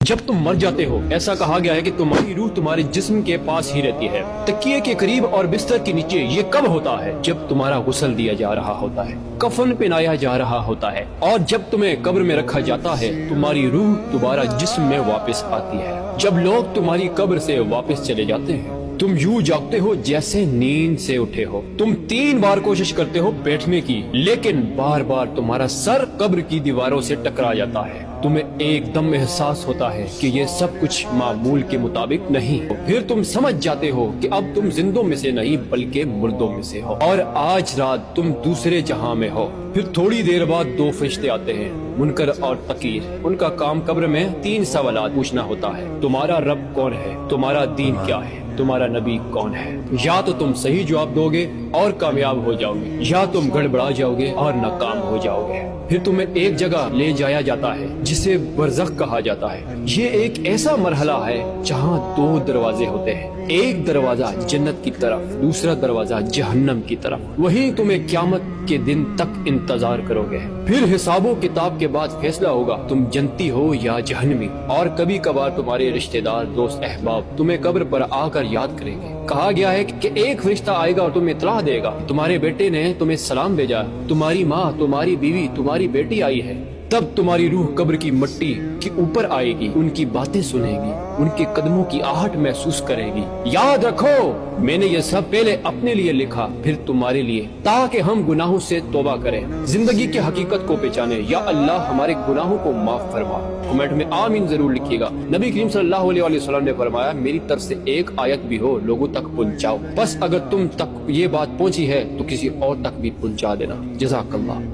جب تم مر جاتے ہو ایسا کہا گیا ہے کہ تمہاری روح تمہارے جسم کے پاس ہی رہتی ہے۔ تکیے کے قریب اور بستر کے نیچے یہ کب ہوتا ہے؟ جب تمہارا غسل دیا جا رہا ہوتا ہے، کفن پہنایا جا رہا ہوتا ہے، اور جب تمہیں قبر میں رکھا جاتا ہے تمہاری روح دوبارہ جسم میں واپس آتی ہے۔ جب لوگ تمہاری قبر سے واپس چلے جاتے ہیں تم یوں جاگتے ہو جیسے نیند سے اٹھے ہو۔ تم 3 بار کوشش کرتے ہو بیٹھنے کی، لیکن بار بار تمہارا سر قبر کی دیواروں سے ٹکرا جاتا ہے۔ تمہیں ایک دم احساس ہوتا ہے کہ یہ سب کچھ معمول کے مطابق نہیں۔ پھر تم سمجھ جاتے ہو کہ اب تم زندوں میں سے نہیں بلکہ مردوں میں سے ہو، اور آج رات تم دوسرے جہاں میں ہو۔ پھر تھوڑی دیر بعد 2 فرشتے آتے ہیں، منکر اور نکیر۔ ان کا کام قبر میں 3 سوالات پوچھنا ہوتا ہے۔ تمہارا رب کون ہے؟ تمہارا دین کیا ہے؟ تمہارا نبی کون ہے؟ یا تو تم صحیح جواب دو گے اور کامیاب ہو جاؤ گے، یا تم گڑبڑا جاؤ گے اور ناکام ہو جاؤ گے۔ پھر تمہیں ایک جگہ لے جایا جاتا ہے جسے برزخ کہا جاتا ہے۔ یہ ایک ایسا مرحلہ ہے جہاں 2 دروازے ہوتے ہیں، ایک دروازہ جنت کی طرف، دوسرا دروازہ جہنم کی طرف۔ وہیں تمہیں قیامت کے دن تک انتظار کرو گے۔ پھر حساب و کتاب کے بعد فیصلہ ہوگا تم جنتی ہو یا جہنمی۔ اور کبھی کبھار تمہارے رشتہ دار، دوست، احباب تمہیں قبر پر آ کر یاد کریں گے۔ کہا گیا ہے کہ ایک فرشتہ آئے گا اور تمہیں اطلاع دے گا تمہارے بیٹے نے تمہیں سلام بھیجا، تمہاری ماں، تمہاری بیوی، تمہاری بیٹی آئی ہے۔ تب تمہاری روح قبر کی مٹی کے اوپر آئے گی، ان کی باتیں سنے گی، ان کے قدموں کی آہٹ محسوس کرے گی۔ یاد رکھو میں نے یہ سب پہلے اپنے لیے لکھا پھر تمہارے لیے، تاکہ ہم گناہوں سے توبہ کریں، زندگی کی حقیقت کو پہچانے۔ یا اللہ ہمارے گناہوں کو معاف فرما۔ کمنٹ میں آمین ضرور لکھیے گا۔ نبی کریم صلی اللہ علیہ وسلم نے فرمایا میری طرف سے ایک آیت بھی ہو لوگوں تک پہنچاؤ، بس اگر تم تک یہ بات پہنچی ہے تو کسی اور تک بھی پہنچا دینا۔ جزاک اللہ۔